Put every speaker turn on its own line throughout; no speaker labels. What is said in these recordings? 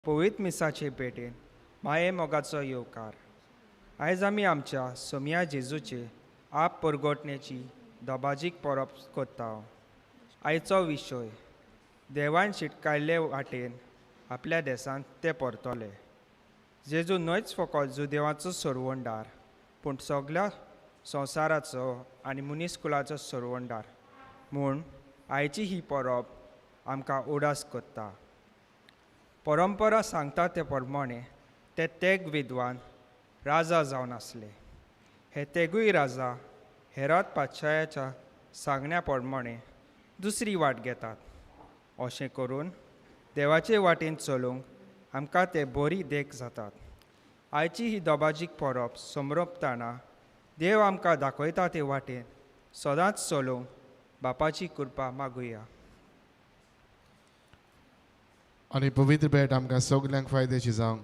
पवित्र मिसाचे पेटेन माये मोगाचो येवकार. आयज आमी आमच्या सोम्या जेजूचे आप परगोटण्याची दोबाजीक परब कोत्ता. आयचो विशय देवान शिटकायल्ले वाटेन आपल्या देशांत ते परतले. जेजू न्हयच फकत जुदेवाचो सरवंडार पूण सगळ्या संवसाराचो आनी मुनीसकुलाचो सरवंडार म्हूण आयची ही परब आमकां उडास कोत्ता. परंपरा सांगता ते प्रमाणे ते तेग विद्वान राजा जावन आसले. हे तेगूय राजा हेरोद पातशायाच्या सांगण्या प्रमाणे दुसरी वाट घेतात. अशें करून देवाचे वाटेन चलूंक आमकां ते बरी देख जातात. आयची ही दोबाजीक परब समरपतना देव आमकां दाखयता ते वाटेन सदांच चलूंक बापाची कृपा मागुया.
आनी पवित्र भेट आमकां सगल्यांक फायद्याची जावंक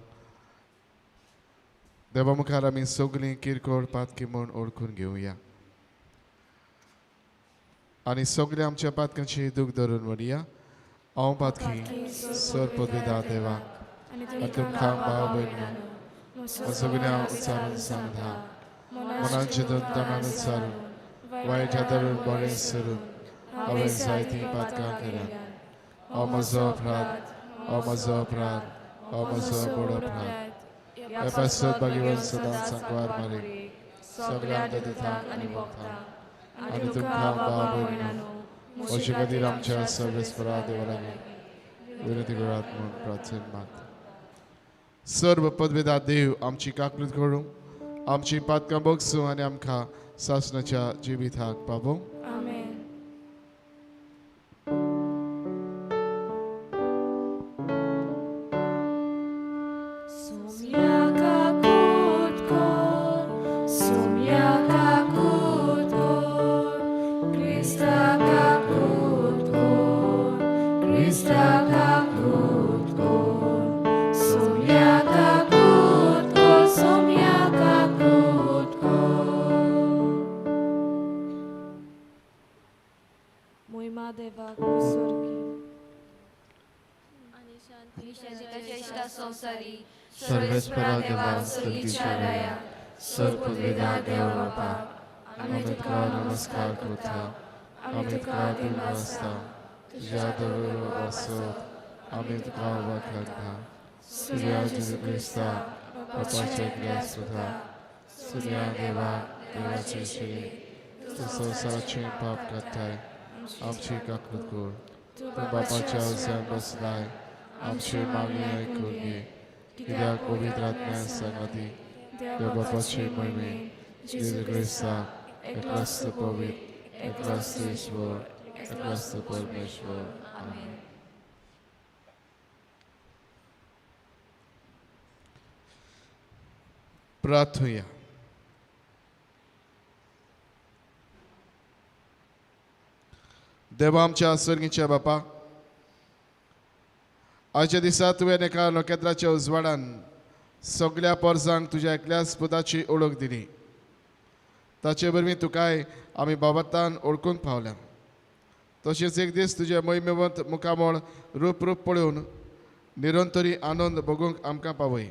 देवा मुखार आमी सगलीं किरकोळ पातकी म्हूण ओळखून घेवया आनी सगल्या आमच्या पातकांची दूख धरून म्हणया. हांव पातकी सर पदवीदार देवाक आनी तुमकां भाव भयण सगल्या उच्चारून सांगता. मनान चिंतून तोंडान उच्चारून वायट धरून बरें सरून हांवें जायतीं पातकां केल्यात. हो म्हजो अपराध, हो म्हजो अपराध, हो म्हजो बडो अपराध. हे पासत भागीवन सदांच सांकवार मारी सगळ्यांक दितां आनी भोगता. आनी तुमकां भाव भयण अशे खातीर आमच्या सर्वेस्परा देवा लागीं विनंती करात म्हूण प्रार्थना मागता. सर्व पदवीदार देव आमची काकूत करूं, आमची पातकां बोगसूं आनी आमकां सासणाच्या जिविताक पावूं. सर्वेस्परा देवा स्तुतीच्या राया सर पदवीदार देवा बापा आमी तुका नमस्कार करता. आमी तुका दिलवासता तुज्या दर वासत आमी तुका वखणटा. सूर्या जेजू क्रिस्ता बापाचे ग्यास सुद्धा सूर्या देवा देवाचे श्री तूं संवसाराचे पाप काडटाय आमची काकूत कर. तूं बापाच्या उज्यान बसलाय आमची मागणी आयकून घे. कित्याक पवित्र आत्म्या सांगाती देव बापाची महिमे जेजू क्रिस्ता एकलास्त पवित्र एकलास्त ईश्वर एकलास्त परमेश्वर. आमेन. प्रार्थना. देवा आमच्या स्वर्गीच्या बापा, आजच्या दिसा तुवें एका नखेत्राच्या उजवाडान सगळ्या पोरसांक तुज्या एकल्याच पुताची ओळख दिली. ताचे वरवीं तुकाय आमी बाबतान ओळखूंक पावल्या. तशेंच एक दीस तुजे मोहिमेवंत मुखामोळ रूप पळोवन निरंतरी आनंद भोगूंक आमकां पावय.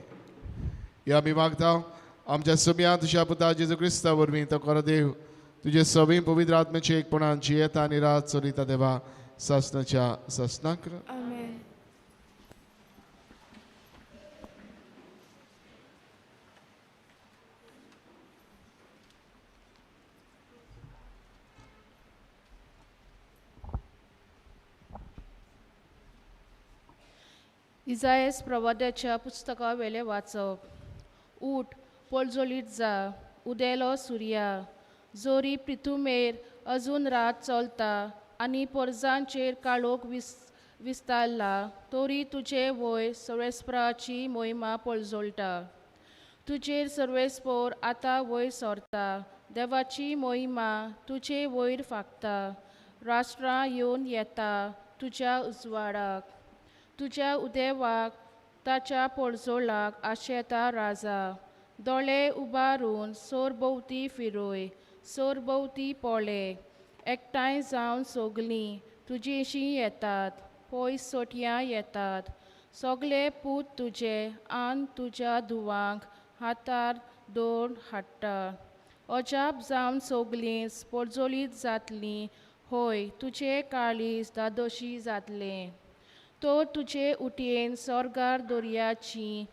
हे आमी मागता आमच्या सोम्या तुज्या पुता जेजू क्रिस्ता वरवीं तो खरो देव तुजे सगळीं पवित्र आत्म्याचे एकपणान जियेता आनी रात चलिता देवा सासणाच्या सासणाक.
इजायस प्रवाद्याच्या पुस्तका वेले वाचप. ऊठ पळजोलीत जा उदेलो सुर्या, जोरी पृथ्वीमेर अजून रात चलता आनी पोरजांचेर काळोख विस्तारला तोरी तुजे वयर सर्वेस्पराची मोहिमा पळजोळटा. तुजेर सर्वेस्पोर आतां वयर सरता, देवाची मोहिमा तुजे वयर फाकता. राष्ट्रां येवन येता तुज्या उजवाडाक, तुज्या उदेवाक ताच्या पळजोळाक आशेता राजा. दोळे उबारून सोरभोवती फिरोय, सोरभोवती पळय, एकठांय जावन सगलीं तुजेशी येतात. पयस सोटयां येतात. सगळे पूत तुजे आन तुज्या धुवांक हातार दोर हाडटा. अजाप जावन सोगलीं पोरजोलीत जातलीं, होय तुजे काळीज दादोशी जातलें. तो तुजे उटयेन सर्गार दर्याची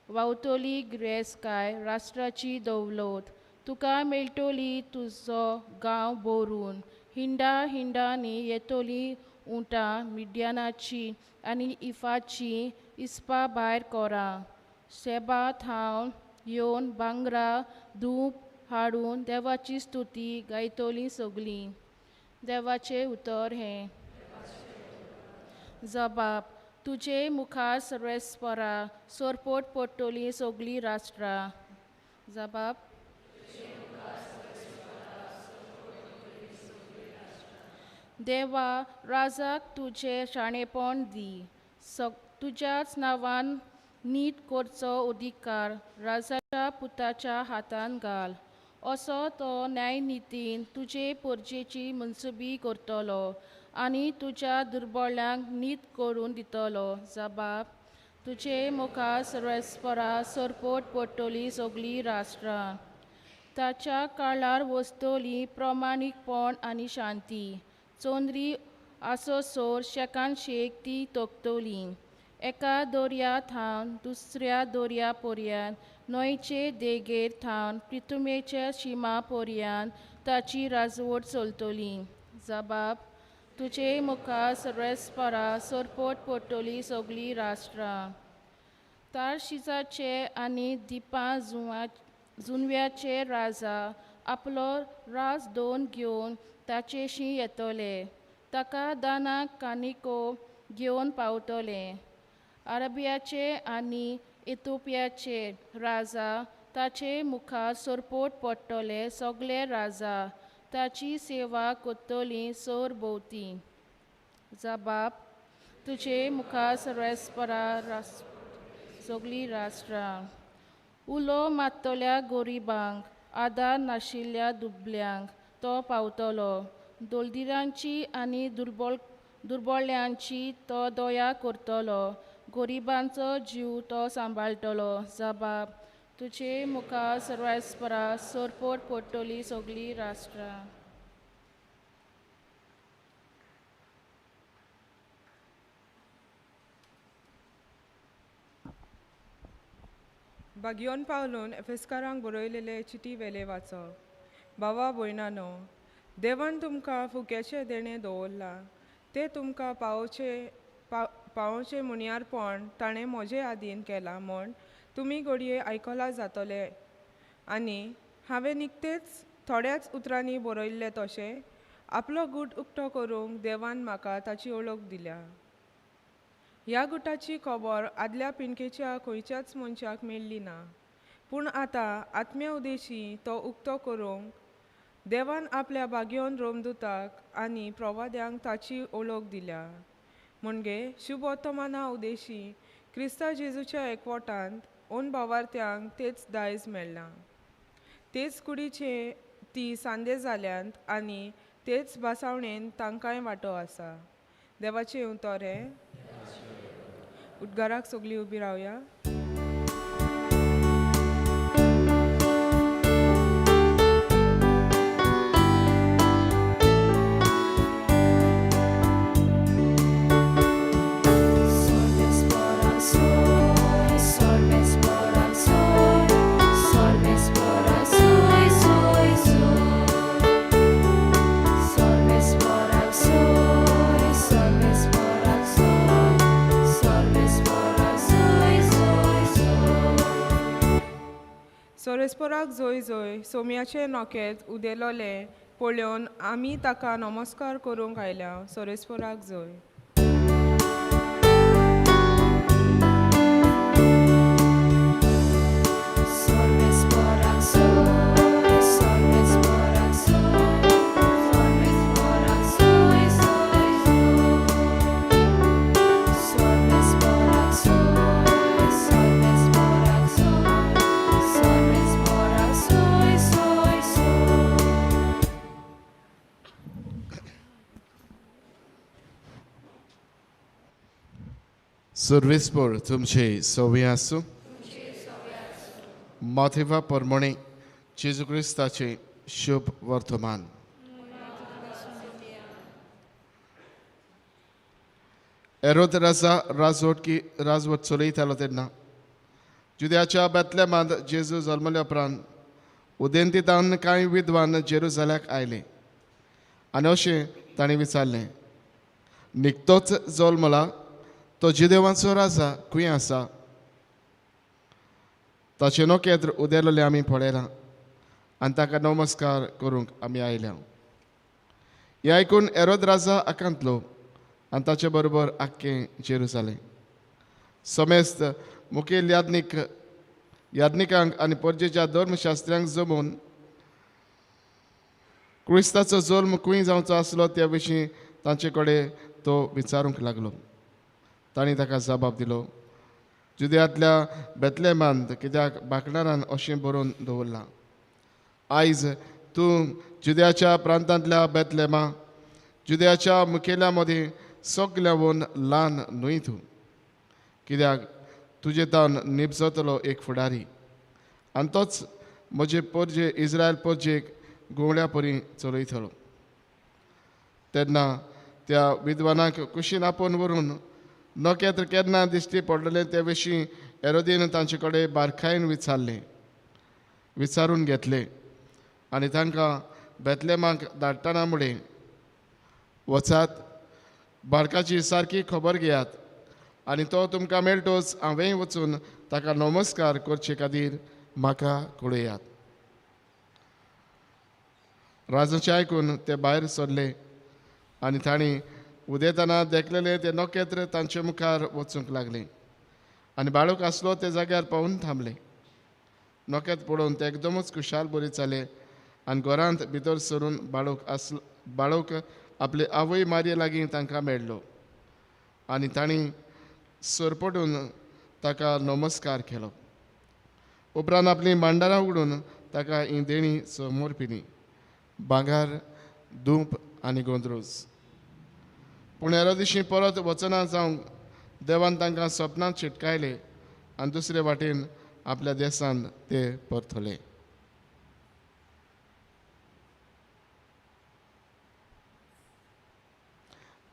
वावतोली गिरेस्काय राष्ट्राची दौलत. तुका मेळटोली तुजो गांव भरून, हिंडा हिंडांनी येतोली उंटां मिड्यानाची आनी इफाची इस्पा भायर कोरां. शेबात हांव येवन भांगरा धूप हाडून देवाची स्तुती गायतोली सगलीं. देवाचें उतर हें. जबाब तुजे मुखार सर्वेस्परा सोरपोट पडटोली सगलीं राष्ट्रां. जबाब देवा राजाक तुजे शाणेपण दी. तुज्याच नांवान नीत करचो अधिकार राजाच्या पुताच्या हातान घाल. असो तो न्यायनितीन तुजे परजेची मनसुबी करतलो आनी तुज्या दुर्बळ्यांक नीत करून दितलो. जबाब तुजे मुखार सर्वेस्परा सोरपोट पडटोली सगलीं राष्ट्रां. ताच्या काळार वस्तोली प्रमाणीकपण आनी शांती. चोंदरी आसोसोर शेकान शेक ती तोखतोली. एका दर्या थावन दुसऱ्या दर्या पर्यंत, न्हंयचे देगेर थावन पृथ्वीच्या शिमा पर्यंत ताची राजवट चलतली. जबाब तुजे मुखार सर्वेस्परा सोरपोट पडटोली सगलीं राष्ट्रां. तारशिजाचे आनी दिपां जुनव्याचे राजा आपलो राज दोन घेवन ताचेशी येतले. ताका दानाक कानिको घेवन पावतले. अरेबियाचे आनी इथिओपियाचे राजा ताचे मुखार सोरपोट पडटले. सगळे राजा ताची सेवा कोत्तोली सोर भोवती. जबाब तुजे मुखार सर्वेस्परा सगलीं राष्ट्रां. उलो मात्तोल्या गोरिबांक आदार नाशिल्ल्या दुबळ्यांक तो पावतलो. दोलदिरांची आनी दुर्बळ्यांची तो दया करतलो. गोरिबांचो जीव तो सांबाळटलो. जबाब तुजे मुखार सर्वेस्परा सोरपोट पडटोली सगलीं राष्ट्रां.
बागयोन पावलून एफेस्कारांक बरयलेले चिटी वेले वाचप. भावा भयणानो, देवान तुमकां फुक्याचे देणे दवरला. ते तुमकां पावोवचे मुणयारपण ताणें म्हजे आदीन केलां म्हूण तुमी घडये आयकलां जातले. आनी हांवें निकतेच थोड्याच उतरांनी बरयल्लें तशें आपलो गूट उक्तो करूंक देवान म्हाका ताची वळख दिल्या. ह्या गुटाची खबर आदल्या पिणकेच्या खंयच्याच मनशाक मेळ्ळी ना. पूण आतां आत्म्या उदेशी तो उक्तो करूंक देवान आपल्या बागयोन रोमदूताक आनी प्रवाद्यांक ताची वळख दिल्या. म्हणजे शुभ वर्तमाना उदेशी क्रिस्ता जेजूच्या एकवटांत ओन भावार्थ्यांक तेच दायज मेळ्ळां. तेच कुडीचे ती सांदे जाल्यांत आनी तेच भासावणेन तांकांय वांटो आसा. देवाचें उतर हें. उद्गाराक सगळीं उबी रावया. सोरेस्पोराक जोय जोय सोम्याचे नोखेत उदेलोले पळोवन आमी ताका नमस्कार करूंक आयल्या. सोरेस्पोराक जोय.
सर्वेस्पर तुमचे सवय आसूं माथेवा परमणे जेजू क्रिस्ताचे शुभ वर्तमान. एरोद राजवट चलयतालो तेन्ना जुद्याच्या बेतलेमांत जेजू जल्मल्या उपरांत उदेंतीतान कांय विद्वान जेरुसलेमाक आयले आनी अशें तांणी विचारलें, निकतोच जल्मला तो जुदेवांचो राजा खंय आसा? ताचे नोकेत्र उदेलोले आमी पळयलां आनी ताका नमस्कार करूंक आमी आयल्या. हें आयकून एरोद राजा आकांतलो आनी ताचे बरोबर आख्खें जेरुसलेम. समेस्त मुखेल याज्ञिकांक आनी पर्जेच्या धर्मशास्त्र्यांक जमून क्रिस्ताचो जल्म खंय जावचो आसलो त्या विशीं तांचे कडेन तो विचारूंक लागलो. तांणी ताका जबाब दिलो, जुदेयांतल्या बेतलेमांत कित्याक बाकणारान अशें बरोवन दवरलां, आयज तूं जुदेयाच्या प्रांतांतल्या बेतलेमा जुदेयाच्या मुखेल्या मदीं सगल्यावन ल्हान न्हय तूं, कित्याक तुजे तावन निपजतलो एक फुडारी आनी तोच म्हजे पर्जे इस्रायल पर्जेक गोवळ्या परी चलयतलो. तेन्ना त्या विद्वानाक कुशीन आपोवन व्हरून नोकेत्र केन्ना दिश्टी पडलेलें ते विशीं एरोदीन तांचे कडेन बारकायेन विचारून घेतलें आनी तांकां बेतलेमाक धाडटना मुडें, वचात, बाळकाची सारकी खबर घेयात आनी तो तुमकां मेळटोच हांवें वचून ताका नमस्कार करचे खातीर म्हाका कळयात. राजाचें आयकून ते भायर सरले आनी तांणी उदेताना देखलेले ते नोकेत्र तांचे मुखार वचूंक लागले आनी बाळूक आसलो ते जाग्यार पावून थांबले. नोकेत पळोवन ते एकदमूच खुशाल बरी जाले आनी घरांत भितर सरून बाळूक आपले आवय मारये लागीं तांकां मेळ्ळो आनी तांणी सरपटून ताका नमस्कार केलो. उपरांत आपली मांडरां उगडून ताका ही देणी समोर पिली, भांगर, दूप आनी गोंदरूज. पूण हेरो दिशी परत वचना जावंक देवान तांकां सपनांत शिटकायले आनी दुसरे वाटेन आपल्या देशांत ते परतले.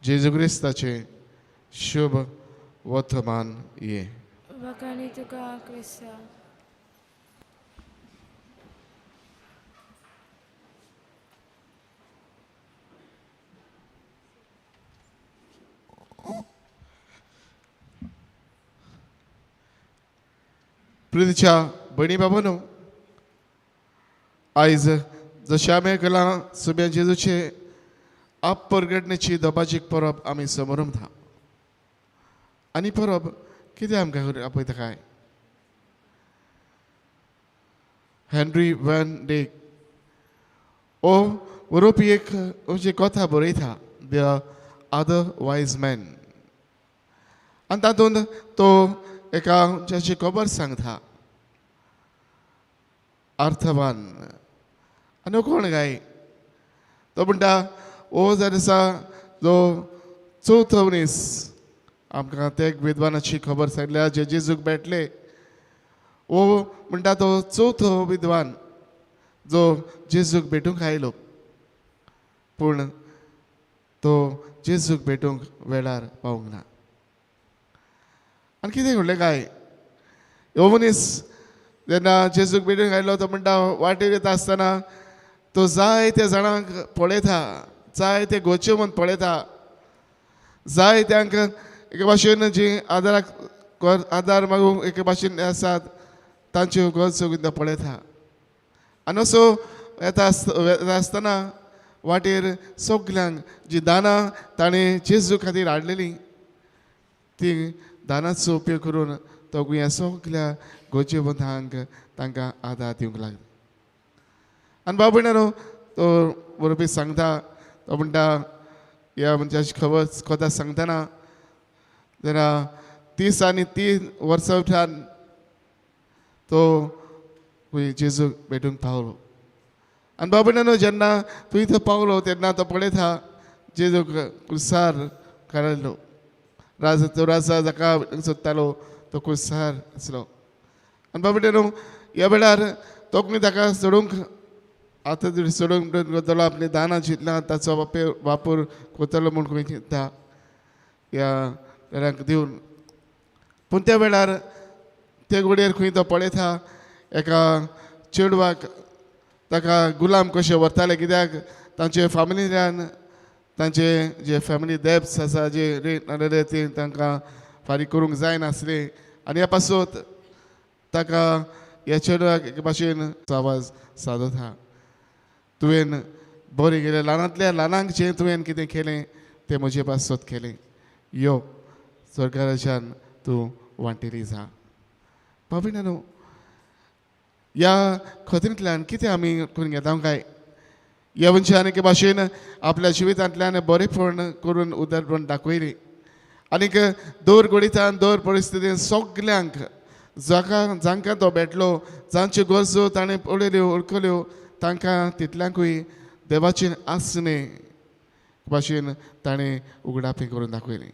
जेजू क्रिस्ताचे शुभ वर्तमान ये.
वखाणी तुका क्रिस्ता.
प्रितीच्या भयणी बाबांनो, आयज जशें आमी आयकलां सुबे जेजूचे आप परगटणेची दबाजीक परब आमी समोरता. आनी परब कितें आमकां आपयता काय? हेनरी वॅन डेक ओ बरोवपी एक अशी कथा बरयता, द अदर वायज मॅन, आनी तातूंत तो एका जाची खबर सांगता, अर्थवान. आनी कोण गाय? तो म्हणटा, ओ जर आसा जो चवथो मनीस आमकां ते विद्वानाची खबर सांगल्या जे जेजूक भेटले. ओ म्हणटा तो चवथो विद्वान जो जेजूक भेटूंक आयलो, पूण तो जेजूक भेटूंक वेळार पावूंक ना. आनी कितें घडलें काय? हो मनीस जेन्ना जेजूक भेटूंक आयलो तो म्हणटा, वाटेर येता आसतना तो जायत्या जाणांक पळयता, जायते गोचे म्हूण पळयता, जायत्यांक एके भाशेन जी आदार मागूंक एके भाशेन आसात तांच्यो गरजो सुद्दां पळयता. आनी असो येता आसतना वाटेर सगल्यांक जी दानां ताणें जेजू खातीर हाडलेलीं ती दानाचो उपयोग करून तो गोंया सगल्या गोजेवंतांक तांकां आदार दिवंक लागलो. आनी बाबा भयणानो, तो बरोवपी सांगता, तो म्हणटा ह्या मनशाची खबर कथा सांगतना जेन्ना 30 आनी 3 वर्सां उपरांत तो जेजूक भेटूंक पावलो. आनी बाबा भयणानो, जेन्ना थंय तो पावलो तेन्ना तो पळयता जेजूक क्रुसार काडलो राजा जाका सोदतालो तो कुसार आसलो आनी बाबा न्हू ह्या वेळार तोखणी ताका सोडूंक आतां सोडूंक करतलो आपली दानां चिंतलां ताचो वापर करतलो म्हूण खंय चिंतता ह्या वेळाक दिवन पूण त्या वेळार ते घडयेर खंय तो पळयता एका चेडवाक ताका गुलाम कशें व्हरताले कित्याक तांचे फॅमिलींतल्यान तांचे जे फॅमिली डेब्ट्स आसा जे रेट नासलेले ती तांकां फारीक करूंक जायनासले आनी ह्या पासत ताका ह्या चेडवाक एके भाशेन आवाज सादता तुवें बरें केलें ल्हानांतल्या ल्हानांक जें तुवें कितें केलें तें म्हजे पासत केलें यो स्वर्गाच्यान तूं वांटेली जा बाबीनानू ह्या खतरींतल्यान कितें आमी करून घेता काय ह्या मनशान एके भाशेन आपल्या जिवितांतल्यान बरेंपण करून उदारपण दाखयलें आनीक दर घडींतान दर परिस्थितीन सगल्यांक जांकां तो भेटलो जांच्यो गरजो ताणें पळयल्यो वळखल्यो तांकां तितल्यांकूय देवाचें आसने भाशेन ताणें उगडापी करून दाखयलें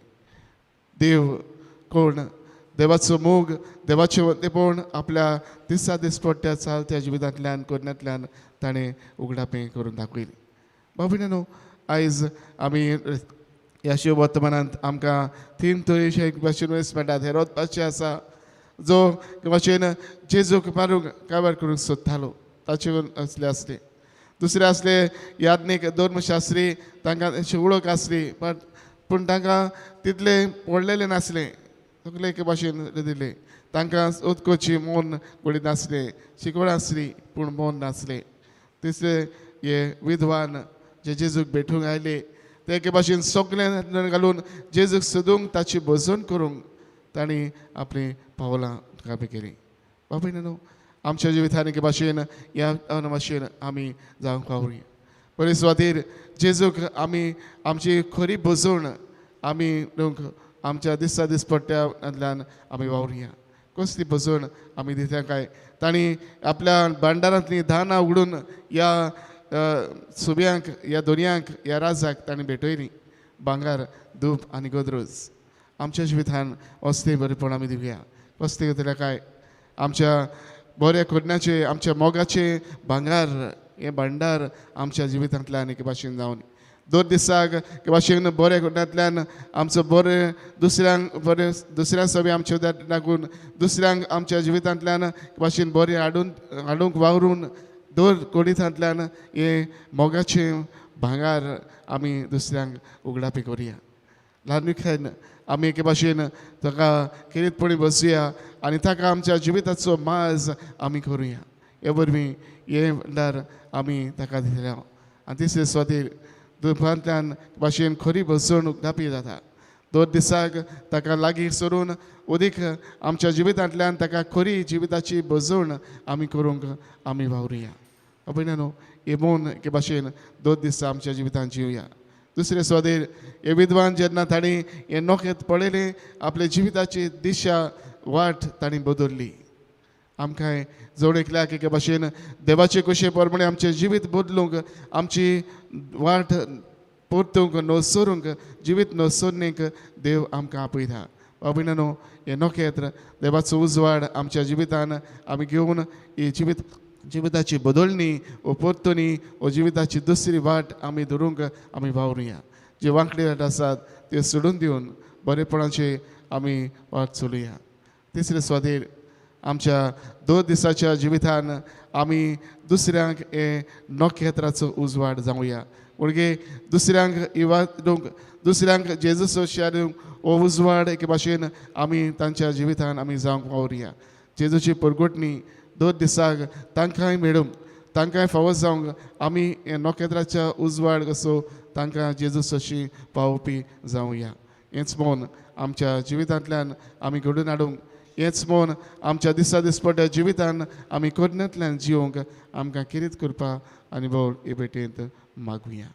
देव कोण देवाचो मोग देवाचें वतेपण आपल्या दिसा दिसपट्ट्या चालत्या जिवितांतल्यान कोरण्यांतल्यान ताणें उगडापी करून दाखयली बाबीनानू आयज आमी ह्या शिव वर्तमानांत आमकां 3 तरेचे एक भाशेन वेस मेळटात हेरोद भाशे आसा जो भाशेन जेजूक मारूंक काबार करूंक सोदतालो ताचे असले आसले दुसरे आसले याज्ञीक धर्मशास्त्री तांकां तांची वळख आसली पूण तांकां तितले पडलेले नासले सगळे एके भाशेन दिले तांकां उदकोची मोन घडीत नासले शिकवण आसली पूण मोन नासले तिसरे हे विद्वान जे जेजूक भेटूंक आयले ते एके भाशेन सगळे घालून जेजूक सोदूंक ताची भजन करूंक तांणी आपली पावलां काबी केली बाबा न्हू आमच्या जिवितान एके भाशेन ह्या भाशेन आमी जावंक वावरुया पयले सुवातेर जेजूक आमी आमची खरी भजवण आमी आमच्या दिसा दिसपट्ट्यांतल्यान आमी वावरुया कसली भजवण आमी दिता काय तांणी आपल्या भांडारांतलीं दानां उगडून ह्या सुब्यांक ह्या दोनयांक ह्या राजाक तांणी भेटयलीं भांगर धूप आनी गोद्रोज आमच्या जिवितान असले बरेपण आमी दिवया कसले दिल्या काय आमच्या बऱ्या कोडण्याचे आमच्या मोगाचे भांगर हे भांडार आमच्या जिवितांतल्यान एके भाशेन जावन दर दिसाक एके भाशेन बऱ्या कोडण्यांतल्यान आमचो बरें दुसऱ्या सगळे आमचे लागून दुसऱ्यांक आमच्या जिवितांतल्यान एके भाशेन बरें हाडूंक वावरून दर कोडितांतल्यान हे मोगाचे भांगर आमी दुसऱ्यांक उगडापी करुया ल्हान आमी एके भाशेन ताका किरीतपणी बसुया आनी ताका आमच्या जिविताचो माज आमी करुया हे वरवीं हे म्हणल्यार आमी ताका दिल्या आनी तिसरे सुवातेर दुपांतल्यान भाशेन खरी बसवण उगडापी जाता दर दिसाक ताका लागीं सरून अदीक आमच्या जिवितांतल्यान ताका खरी जिविताची बसवण आमी करूंक आमी वावरुया न्हू हे मोन एके भाशेन दोन दीस आमच्या जिवितांत जिवया दुसरे सुवातेर हे विद्वान जेन्ना तांणी हे नोखेत पळयलें आपले जिविताची दिशा वाट तांणी बदल्ली आमकां जोड एकल्याक एके भाशेन देवाचे कशे प्रमाणे आमचें जिवीत बदलूंक आमची वाट परतूंक नवसरूंक जिवीत नवसरणेक देव आमकां आपयता न्हू हे नोखेत्र देवाचो उजवाड आमच्या जिवितान आमी घेवन ही जिविताची बदलणी वो परतुनी वो जिविताची दुसरी वाट आमी धरूंक आमी वावरुया जे वांकडी वाट आसात त्यो सोडून दिवन बरेपणाचे आमी वाट चलुया तिसरे सुवातेर आमच्या 2 दिसाच्या जिवितान आमी दुसऱ्यांक हे नखेत्राचो उजवाड जावया म्हणजे दुसऱ्यांक इवाडूंक दुसऱ्यांक जेजूचो शारूंक हो उजवाड एके भाशेन आमी तांच्या जिवितान आमी जावंक वावरुया जेजूची परगोटणी 2 दिसाक तांकांय मेळूंक तांकांय फावो जावंक आमी हे नखेत्राच्या उजवाड कसो तांकां जेजूची पावोवपी जावया हेंच मोन आमच्या जिवितांतल्यान आमी घडोवन हाडूंक हेंच मोन आमच्या दिसा दिसपट्ट्या जिवितान आमी कोडण्यांतल्यान जिवंक आमकां किरीत करपा आनी बोल हे भेटेंत मागुया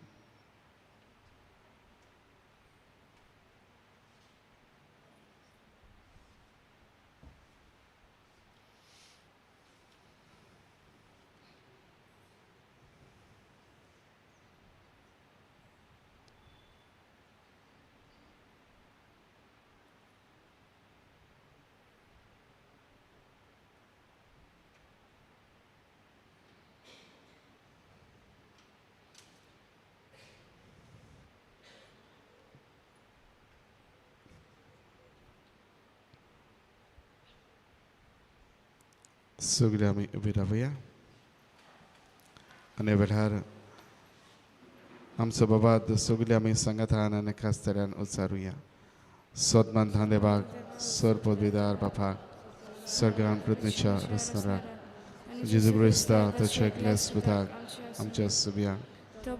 सगळीं आमी उबी रावया आनी वेळार आमचो बाबाद सगळीं आमी सांगातान आनी खास्तऱ्यान उच्चारुया. सोदमान धांदेबाग सर पदवीदार बापाक सर्गान कृतनेच्या रस्त्यार जेजू क्रिस्ता ताच्या एकल्या स्पुताक आमच्या सगळ्यांक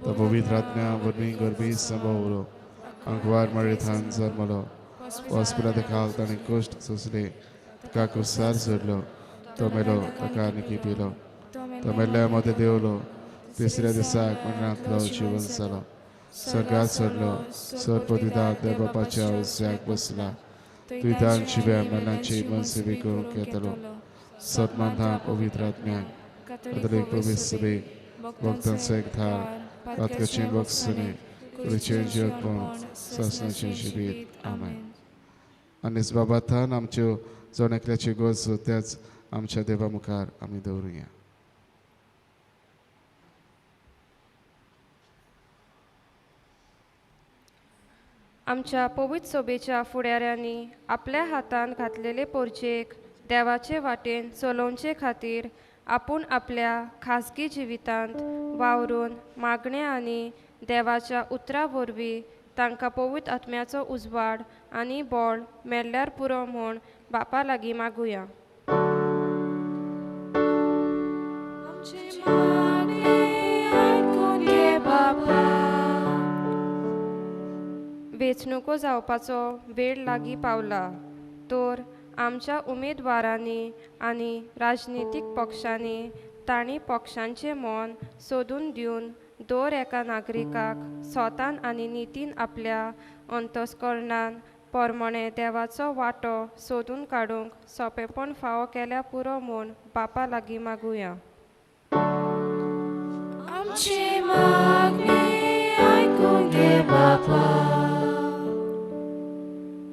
तो पवित्र आत्म्या वरवीं गरबी संभवलो अंकवार मळीथान जल्मलो वॉस्पिला देखाल ताणें कश्ट सोंसले ताका कुसार सोडलो तो मेलो ताका निकी पिलो तो मेल्ल्या मदें देवलो तिसऱ्या दिसाक मरणांतलो जिवन जालो सर्गात सोडलो सर पदवीदार देव बापाच्या उज्याक बसला तुयदान जिव्या मरणाची मनसिबी करूंक येतलो सतमांधा पवित्र आत्म्याक कॅथोलीक पवित्र सभेक भक्तांचो एकठार पातकाची बक्षणे कुडीचें जेवण सासणाचें जिवीत आमेन. आनी बाबाथान आमच्यो जोणेकल्याची गरजो त्याच आमच्या देवा मुखार आमी दवरुया.
आमच्या पवित्र सभेच्या फुडाऱ्यांनी आपल्या हातान घातलेले पोरचेक देवाचे वाटेन चलोवचे खातीर आपूण आपल्या खासगी जिवितांत वावरून मागण्या आनी देवाच्या उतरां वरवीं तांकां पवित्र आत्म्याचो उजवाड आनी बळ मेळ्ळ्यार पुरो म्हूण बापा लागीं मागुया. वेंचणुको जावपाचो वेळ लागीं पावला तर आमच्या उमेदवारांनी आनी राजनितीक पक्षांनी तांणी पक्षांचें मोन सोदून दिवन दर एका नागरिकाक स्वतान आनी नितीन आपल्या अंतस्करणान पोरमोणे देवाचो वांटो सोदून काडूंक सोंपेपण फावो केल्या पुरो म्हूण बापा लागीं मागुया.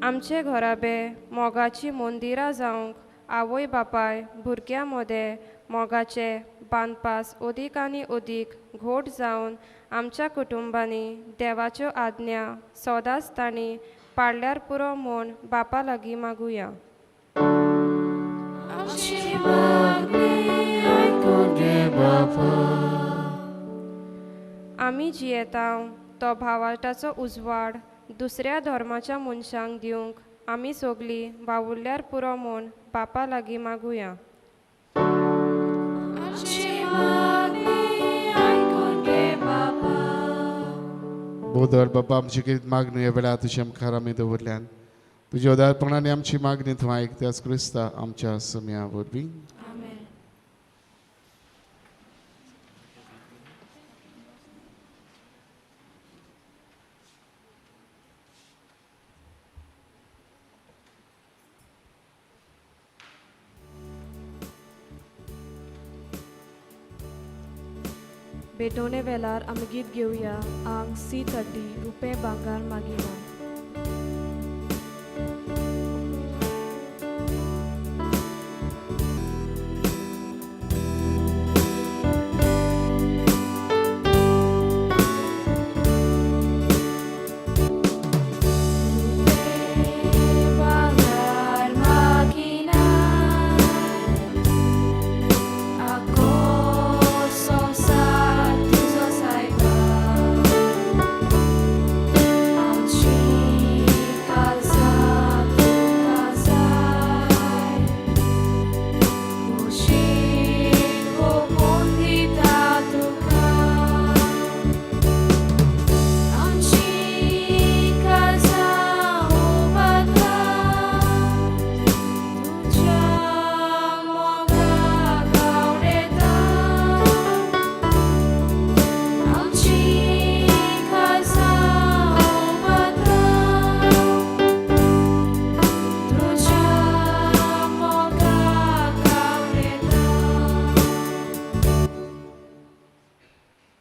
आमचे घराबे मोगाची मंदिरां जावंक आवय बापाय भुरग्यां मदें मोगाचे बांदपास ओदीक आनी ओदीक घोट जावन आमच्या कुटुंबांनी देवाच्यो आज्ञा सदांच तांणी पाळल्यार पुरो म्हूण बापा लागीं मागुया. आमी जियेतांव तो भावाटाचो उजवाड दुसऱ्या धर्माच्या मनशांक दिवंक आमी सगळीं वावुरल्यार पुरो म्हूण बापा लागीं मागुया.
बोदर बापा आमची कितें मागणी ह्या वेळार तुज्या मुखार आमी दवरल्यान तुज्या उदारपणाने आमची मागणी तूं आयक त्याच क्रिस्ता आमच्या सम्या वरवीं.
बेटोने वेलार आमी गीत घेवया आंग C30 रुपये भांगार मागिना.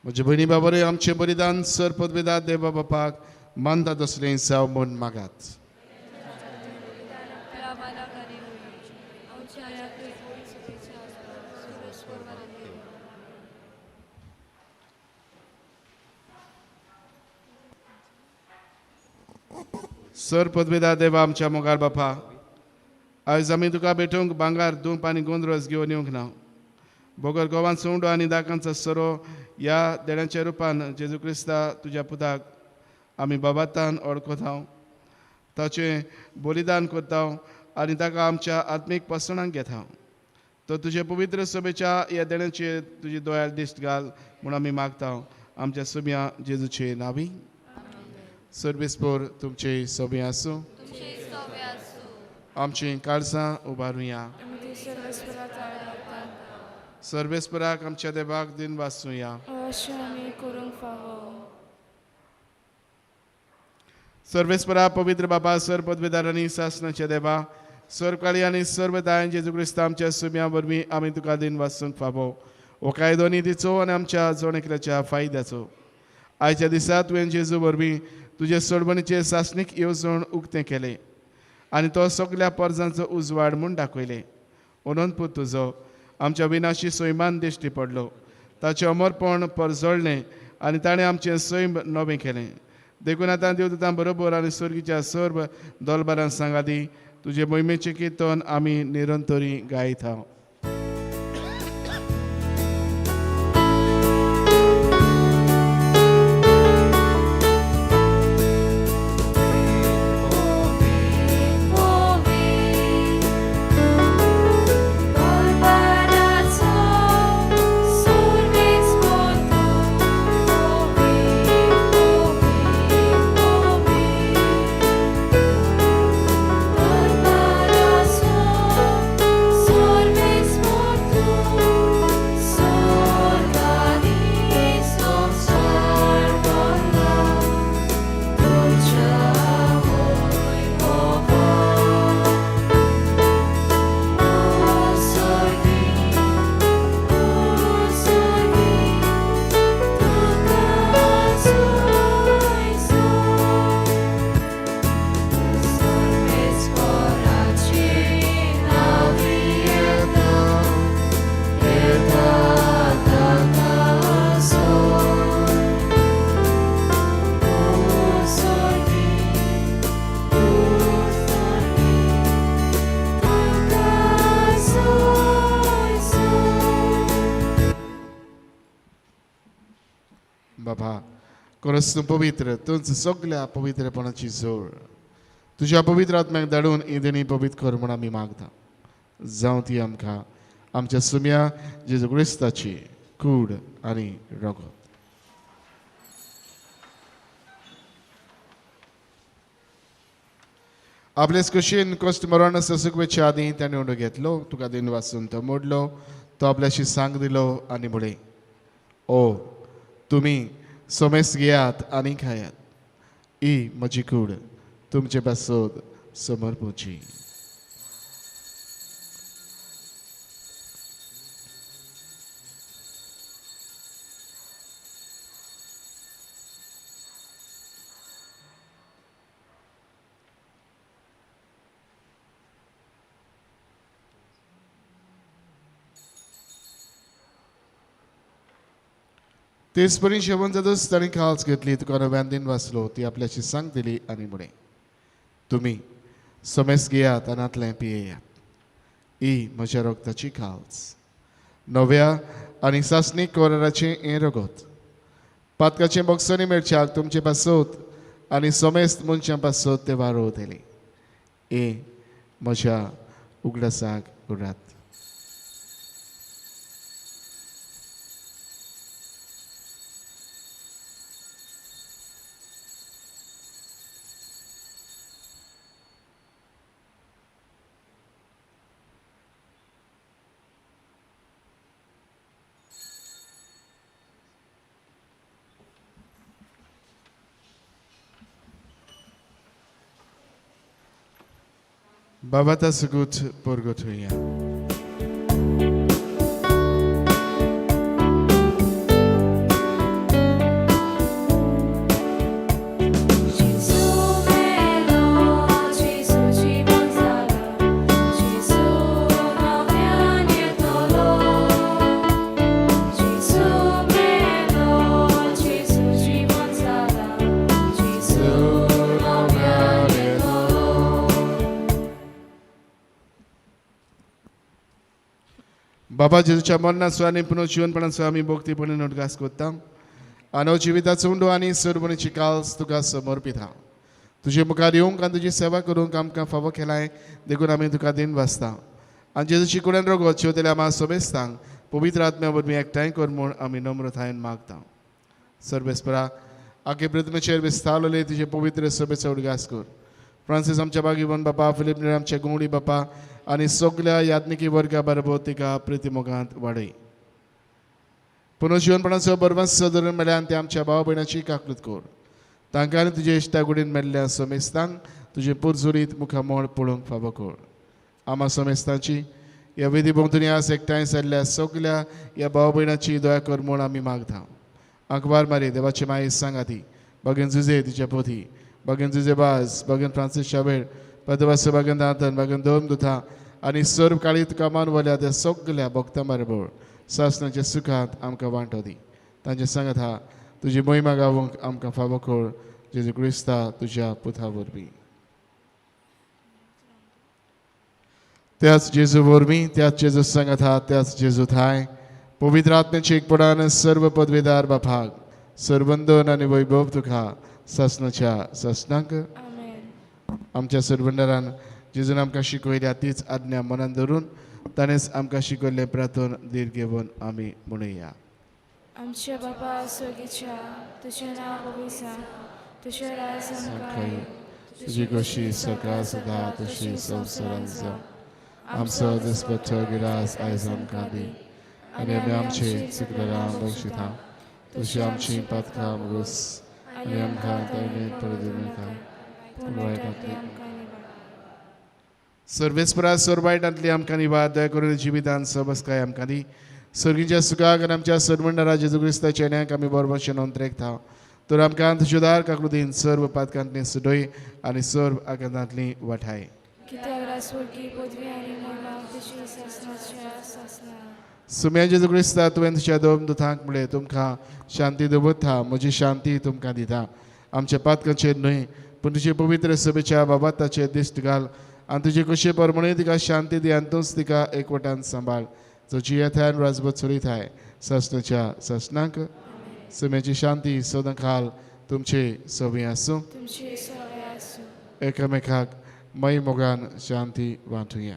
म्हजे भयणी बाबरे आमचे बलिदान सर पदवीदार देवा बापाक मानतात असलें जाव म्हूण मागात. सर पदवीदार देवा आमच्या मोगार बापा आयज आमी तुका भेटूंक भांगार दूप आनी गोंदरस घेवन येवंक ना. बोगर गोवान सोंडो आनी दाकांचो सोरो ह्या देण्याच्या रुपान जेजू क्रिस्ता तुज्या पुताक आमी बाबातान ओळखता, ताचें बलिदान करता आनी ताका आमच्या आत्मीक पसणाक घेता. तो तुजे पवित्र सभेच्या ह्या देण्याचेर तुजी दोळ्यार दिश्ट घाल म्हूण आमी मागता आमच्या सोम्या जेजूचे नांवी. सर्वेस्पोर तुमचे सोबे आसूं. आमची काळजां उबारुया. सर्वेस्पराक आमच्या देवाक दिन वाचूया. सर्वेस्परा पवित्र बाबा सर पदवीदार आनी सासणाचे देवा, सरकाळी आनी सर्व दायन जेजू क्रिस्त आमच्या सुम्या वरवीं आमी तुका दिन वाचूंक फावो. हो कायदो निधीचो आनी आमच्या जोणेकल्याच्या फायद्याचो. आयच्या दिसा तुवें जेजू वरवीं तुजे सोडवणीचे सासणीक येवजण उक्तें केलें आनी तो सगळ्या परजांचो उजवाड म्हूण दाखयलें. म्हणून पूत तुजो आमच्या विनाशी सैमान दिश्टी पडलो. ताचें अमरपण परजळ्ळें आनी ताणें आमचें सैम नवें केलें. देखून आतां देवदूतां बरोबर आनी सर्गीच्या सर्व दोलबारां सांगाती तुजे मोहिमेचें किर्तन आमी निरंतरी गायता. बाबा खरंच तूं पवित्र, तूंच सगळ्या पवित्रपणाची जोड तुज्या पवित्र आत्म्याक धाडून ही देणी पवित्र कर म्हूण आमी मागता. जावं ती आमकां आमच्या सुम्या जेजू क्रिस्ताची कूड आनी रगत. आपलेच कुशीन कश्ट मरण ससुकवेच्या आदी ताणें उंडो घेतलो, तुका दिन वाचून तो मोडलो, तो आपल्याशी सांग दिलो आनी म्हळें, ओ तुमी सोमेस घेयात आनी खायात, ही म्हजी कूड तुमचे पासत समर्पूची. तेचपरी जेवण जातच ताणें खास घेतली, तुका नव्यान दिन वाचलो, ती आपल्याशी सांग दिली आनी म्हळें, तुमी सोमेस घेयात आनी आतलें पियेयात, ही म्हज्या रोगताची खास, नव्या आनी सासणीक कोराराचें हें रगत. पातकाचें बॉक्सांनी मेळच्याक तुमचे पासत आनी सोमेस्त मनशां पासत ते वारोवतले, हे म्हज्या उगडासाक उरात. Babata sugut porgotuya. बाबा जेजूच्या मरणाचो आनी पुनर्जीवनपणाचो आमी भोक्तीपणान उदगास कोत्ता आनी जिविताचो उंडो आनी सरपणीची काल्स तुका समर्पिता. तुजे मुखार येवंक आनी तुजी सेवा करूंक आमकां फावो केलाय देखून आमी तुका दिन वाचता. आनी जेजूची कुड्यान रोगोत शेवतेल्या आम्हा सोबेस्तांक पवित्र आत्म्या वरवीं एकठांय कर म्हूण आमी नम्रतायेन मागता. सर्वेस्परा आगे पृथ्वीचेर विस्तारलेले तुजे पवित्र सभेचो उदगास कर. फ्रांसीस आमच्या बागीवन बापा, फिलीप नेर आमचे गोंवडी बापा आनी सगल्या याज्ञिकी वर्गा बरोबर तिका प्रितीमोगांत वाडय. पुनर्जीवनपणाचो बरवंस धरून मेळ्यान ते आमच्या भाव भयणाची काकूत कर. तांकां आनी तुजे इश्टा कुडीन मेल्ल्या सोमेस्तांक तुजे पुरजुरीत मुखामोळ पळोवंक फावो कर. आम्हा सोमेस्तांची ह्या विधी भोंवतणी आज एकठांय जाल्ल्या सगल्या ह्या भाव भयणाची दया कर म्हूण आमी मागता. अखबार मारी देवाची माई सांगाती भगन जुजे तिच्या पोथी भगन जुजे बाज भगन फ्रांसीस शावेळ पदवास भगन दांतन भगन दोम दुथा आनी सर्व काळीत कामान वल्या त्या सगल्या भक्तां बरोबर सासणाच्या सुखांत आमकां वांटो दी. तांचे सांगात हा तुजी मोहिमा गावूंक आमकां फावो कर जेजू क्रिस्ता तुज्या पुता वरवीं. त्याच जेजू वरवीं त्याच जेजू सांगात हा त्याच जेजू थाय पवित्र आत्म्याचे एकपणान सर्व पदवीदार बापाक सर्वंदन आनी वैभव तुका सासणाच्या सासणाक आमच्या सर्वंडरान जेजून आमकां शिकयल्या तीच आज्ञा मनान धरून ताणेंच आमकां शिकयल्लें प्रार्थन दीर घेवन आमी म्हणुया.
आमच्या बापा स्वर्गीच्या तुझें नांव पवित्र तुझें राज
सकाळी तुजी कशी सकाळ सदा तशी संवसारांत जावं. आमचो दिसपट्टो गिरास आयज आमकां दी आनी आमी आमची चुकलेलां बक्षिता तशी आमची पातकां मुगोस आनी आमकां तायणेंत पडूं नाका पूण वायटांतली
सर्वेस्परा सोरबायटांतली आमकां निवाद दया करून जिवितांत सबसकाय आमकां दी. सर्गीच्या सुखाक आनी आमच्या सर्वंडरा जेजू क्रिस्ताच्या येण्याक आमी बरोबरशें नोंदरेकता. तर आमकां तुजेदार काकृतीन सर्व पातकांतली सुडय आनी सर्व आकांतांतली वाठाय.
कित्याक राजवर्गी पदवी आनी मोला तुजी सासणाच्या सासना.
सुम्या जेजू क्रिस्ता तुवें तुज्या दोन दुतांक म्हळें तुमकां शांती दवरता म्हजी शांती तुमकां दिता. आमच्या पातकांचेर न्हय पूण तुजे पवित्र सभेच्या बाबाताचेर दिश्ट घाल आनी तुजे कशे परमणे तिका शांती दी आनी तूंच तिका एकवटान सांबाळ. तुजी येथान राजवट चलयताय सासणाच्या सासणाक. सुम्याची शांती सदां काल तुमचे सवय आसूं.
तुमची सवय आसूं.
एकामेकाक मै मोगान शांती वांटुया.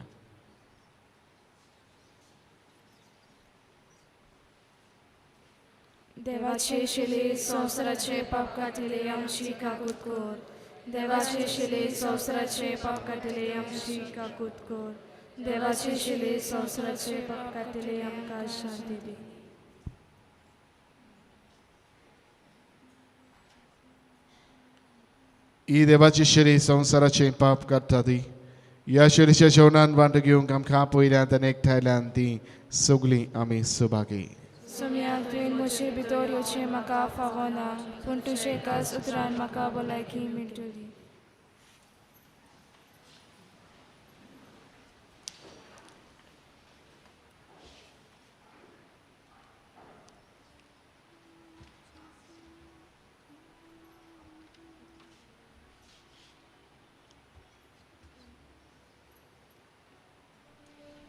देवाचे शिले संवसाराचे पाप काटिले आमची काकूत कर. देवाचे शिले संवसाराचे पाप काटिले आमची काकूत कर. देवाचे शिले संवसाराचे पाप काटिले आमकां शांती दी.
ही देवाची शिरी संवसाराचे पाप काडटा ती. ह्या शिरीच्या जेवणान वांटो घेवंक आमकां पयल्यांत आनी एकठांयल्यान ती सगळीं आमी सुभागी.
सुम्याक तुवें म्हजे भितर येवचें म्हाका फावो ना पूण तुजे एकाच उतरान म्हाका भलायकी मेळटली.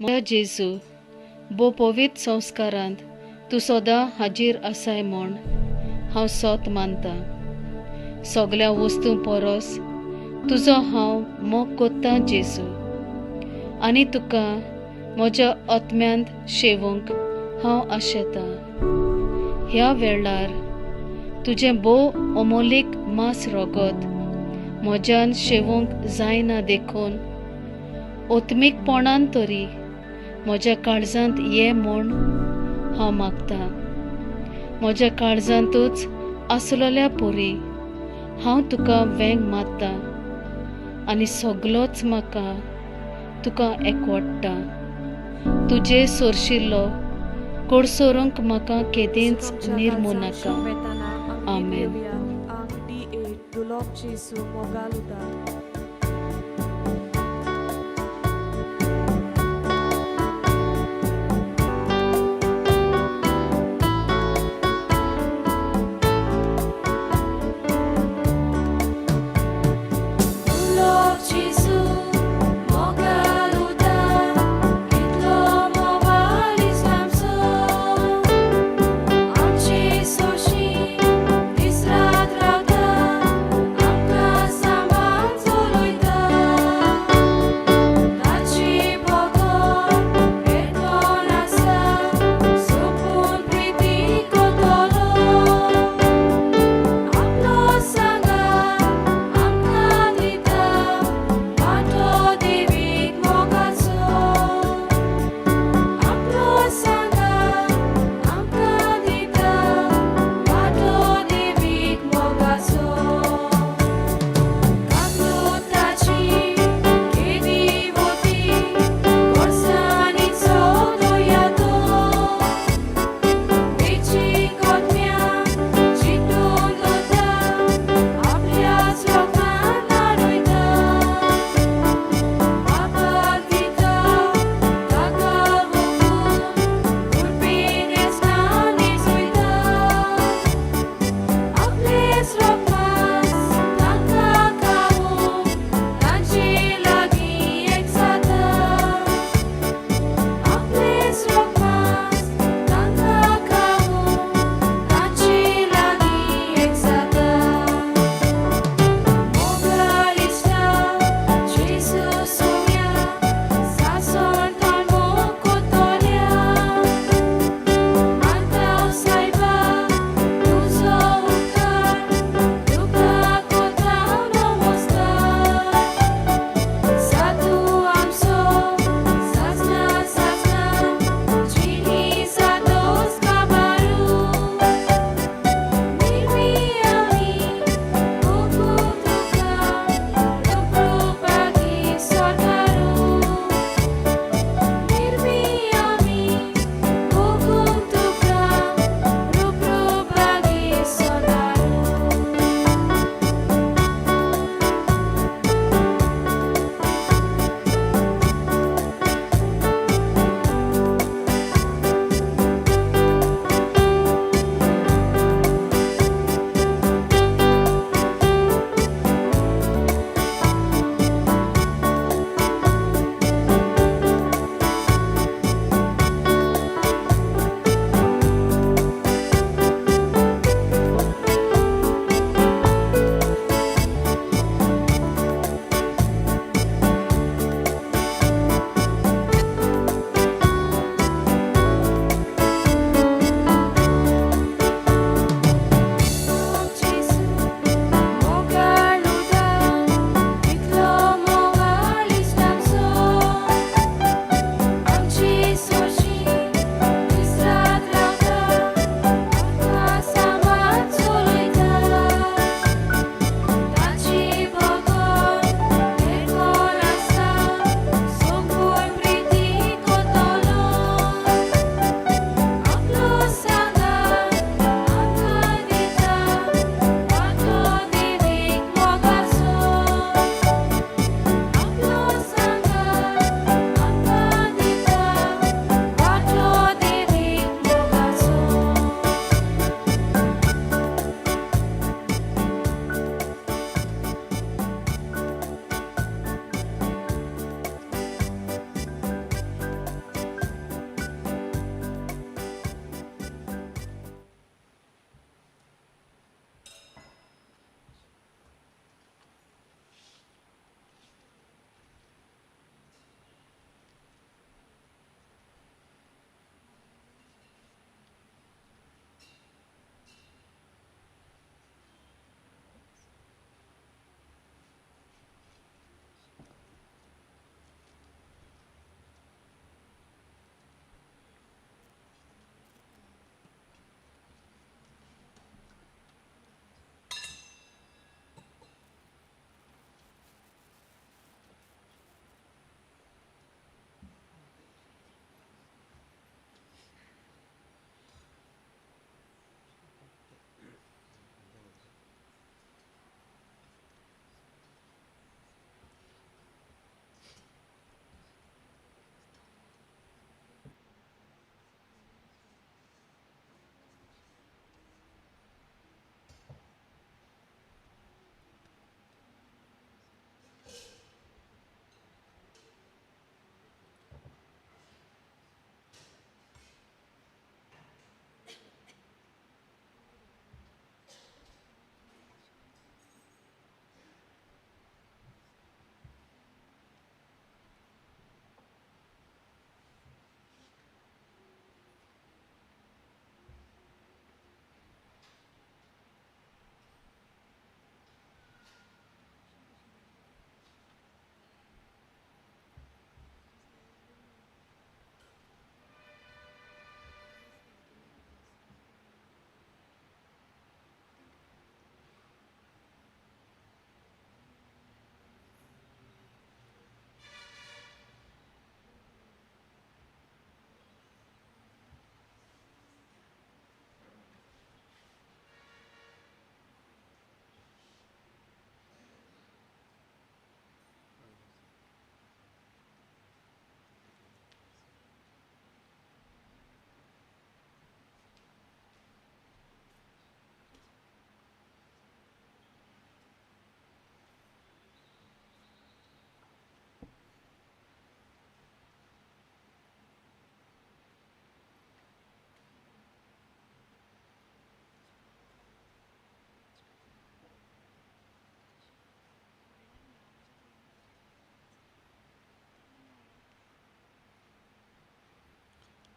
म्हजो जेजू बो पवित्र संस्कारांत तूं सदां हाजीर आसाय म्हूण हांव सोत मानतां. सगल्या वस्तू परस तुजो हांव मोग कोत्तां जेजू आनी तुका म्हज्या आत्म्यांत शेवूंक हांव आशेतां. ह्या वेळार तुजें भोव अमोलीक मास रोगत म्हज्यान शेवूंक जायना देखून ओत्मीकपणान तरी म्हज्या काळजांत ये म्हूण हांव मागतां. म्हज्या काळजांतूच आसलेल्या पोरी हांव तुका वेंग मारतां आनी सगलोच म्हाका तुका एकवडटा. तुजे सोरशिल्लो कोडसोरूंक म्हाका केदींच निर्मू नाका. आमेन.
Kitlo mo valis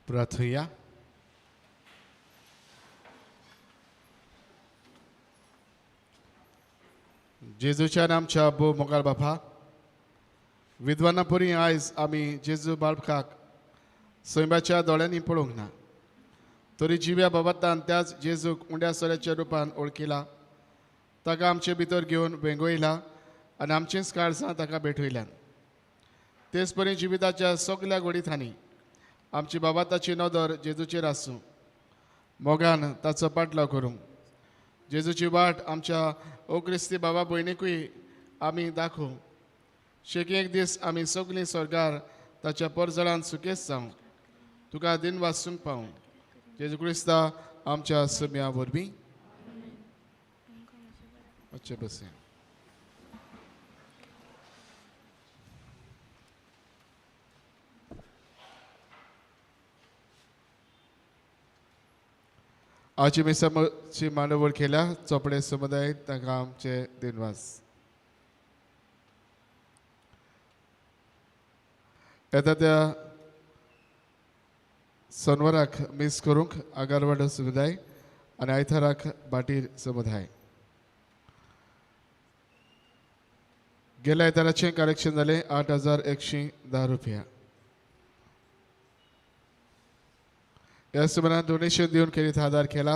प्रार्थुया. जेजूच्या नामच्या बो मोगाळ बापा, विद्वाना पुरी आयज आमी जेजू बाळकाक सैमाच्या दोळ्यांनी पळोवंक ना, तरी जिव्या बाबतान त्याच जेजूक उंड्या सोऱ्याच्या रुपान ओळखिला, ताका आमचे भितर घेवन वेंगोयला आनी आमचींच काळजां ताका भेटयल्यान. तेच परी जिविताच्या सगल्या घोडीतांनी आमची बाबाताची नदर जेजूचेर आसूं, मोगान ताचो पाटलाव करूंक. जेजूची वाट आमच्या ओक्रिस्ती बाबा भयणीकूय आमी दाखोवं. शेकी एक दीस आमी सगलीं स्वर्गार ताच्या परजळान सुकेस जावं, तुका दिन वाचूंक पावूं. जेजू क्रिस्ता आमच्या सम्या वरवीं. अच्छे बसे. आजची मिसाची मांडवळ केल्या चोपडे समुदाय ताका आमचे दिनवास. येता त्या सोनवाराक मिस करूंक आगारवाडो समुदाय आनी आयताराक बाटीर समुदाय. गेल्या आयताराचें कलेक्शन जालें 8,110 रुपया. ह्या सुमारान डोनेशन दिवन खेरीत आदार केला.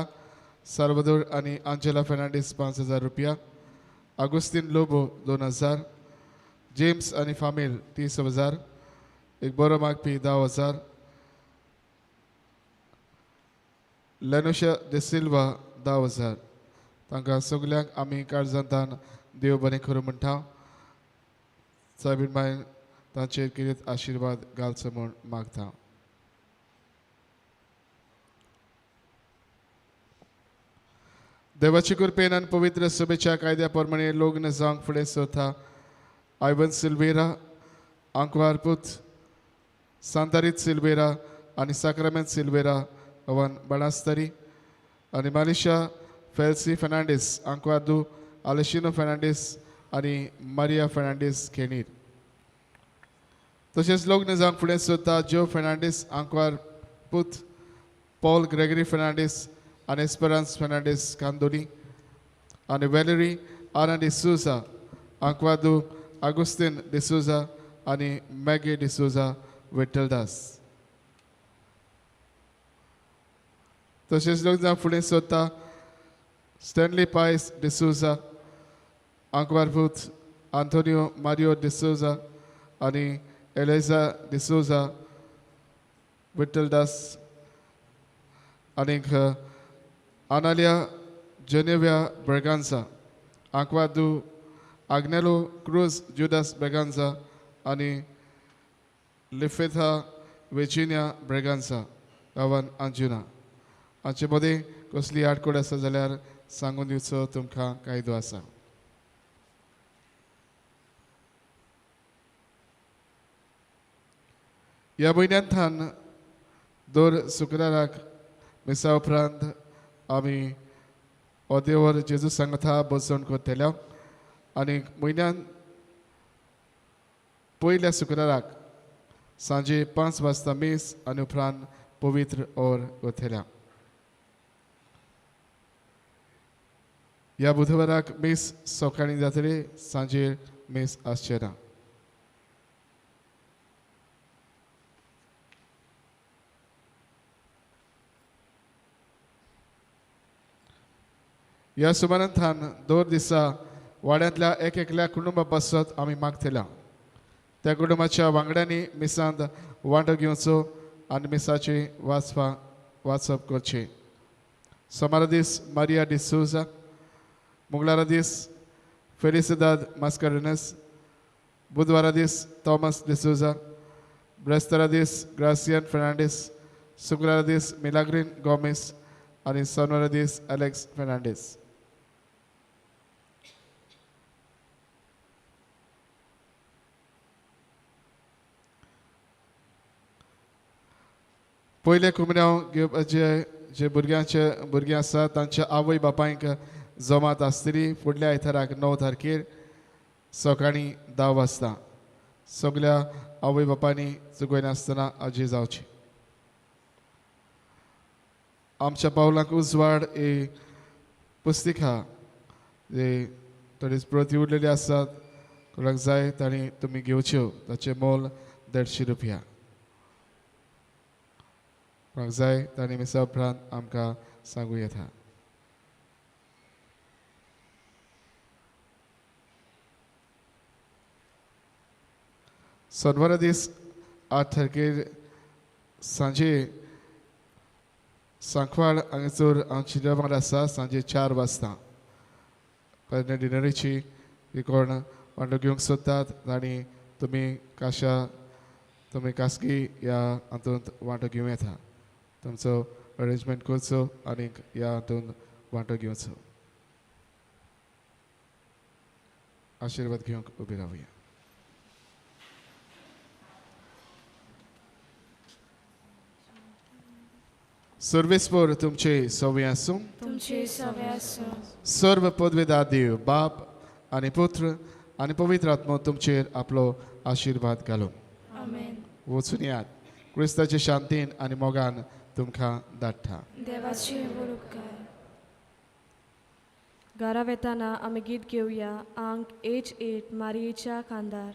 साल्वादोर आनी आंजेला फेर्नांडीस 5,000 रुपया, आगुस्तीन लोबो 2,000, जेम्स आनी फामील 30,000, एक बरो मागपी 10,000, लेनुशा डिसिल्वा 10,000. तांकां सगल्यांक आमी काळजांतान देव बरें करूं म्हणटा. साबीन बायन तांचेर कितें आशिर्वाद घालचो म्हूण मागता. देवाची कृपेन आनी पवित्र सभेच्या कायद्या प्रमाणे लग्न जावंक फुडें सरता आयवन सिल्वेरा, आंकवार पुत, सांतारीत सिल्वेरा आनी साक्रामेंत सिल्वेरा अवन बाणास्तरी आनी मालिशा फेल्सी फेर्नांडीस, आंकवादू आलेशिनो फेर्नांडीस आनी मारिया फेर्नांडीस केनीर. तशेंच लग्न जावंक फुडें सरता जो फेर्नांडीस, आंकवार पुत, पॉल ग्रेगरी फेर्नांडीस आनी एस्पेरांस फेर्नांडीस कांदोली आनी वेलेरी आना डिसूजा, आंकवादू आगुस्तीन डिसूजा आनी मॅगी डिसूजा विठ्ठलदास. तशेंच लग्न जावंक फुडें सरता स्टॅनली पायस डिसूजा, आंकवार पुत आंतोनियो मारियो डिसूजा आनी एलेझा डिसूजा विठ्ठलदास आनीक आनालिया जेनेविया ब्रेगांजा, आंकवादू आग्नेलो क्रूज जुदास ब्रेगांजा आनी लिफेथा वेजिनिया ब्रेगांजा गांवान अंजुना. हांचे मदीं कसली आडकोड आसा जाल्यार सांगून दिवचो तुमकां कायदो आसा. ह्या म्हयन्यांतल्यान दर शुक्राराक मिसा उपरांत आमी देवर जेजू सांगता बसवण करतल्या आनी म्हयन्यान पयल्या शुक्राराक सांजे 5 वाजता मीस आनी उपरांत पवित्र ओर करतल्या. ह्या बुधवाराक मीस सकाळीं जातली, सांजे मीस आसचे ना. ह्या सुमारांतल्यान 2 दिसा वाड्यांतल्या एकल्या कुटुंबा पासत आमी मागतल्या. त्या कुटुंबाच्या वांगड्यांनी मिसांत वांटो घेवचो आनी मिसाची वाचप करची. सोमारा दीस मारिया डिसूजा, मंगळारा दीस फेलिसिदाद मास्कारेनस, बुधवारा दीस थॉमस डिसूजा, ब्रेस्तारा दीस ग्रासियन फेर्नांडीस, शुक्रारा दीस मिलाग्रीन गोमेस आनी सोनवारा दीस एलेक्स फेर्नांडीस. पयले कुमऱ्याव घेवपाचे जे भुरगीं आसा तांच्या आवय बापायक जमात आसतली फुडल्या आयताराक 9 तारखेर सकाळीं 10 वाजता. सगल्या आवय बापायनी चुकय नासतना हाजीर जावची. आमच्या पावलांक उजवाड ही पुस्तिका जे थोडी प्रती उरलेली आसात कोणाक जाय तांणी तुमी घेवच्यो ताचें मोल ₹150 कोणाक जाय तांणी मिसा उपरांत आमकां सांगूं येता. सोनवारा दीस 8 तारखेर सांजे सांकवाळ हांगासर आमची देवांगड आसा सांजे 4 वाजता. पयल्या डिनरीची कोण वांटो घेवंक सोदतात तांणी तुमी तुमी खासगी ह्या हातूंत वांटो घेवं येता. तुमचो अरेंजमेंट करचो आनी ह्या हातूंत वांटो घेवचो. आशिर्वाद घेवंक उबी रावया. सर्वेस्पर तुमचे सवय आसूं.
तुमचे सवे आसूं.
सर्व पदवेदार देव बाप आनी पुत्र आनी पवित्र आत्मो तुमचेर आपलो आशिर्वाद घालूं.
आमेन.
वचून यात. क्रिस्ताचे शांतीन आनी मोगान तुमकां धाडटा.
देवाची उपकार.
घरा वेताना आमी गीत घेवया. अंक H8 मारयेच्या कांदार.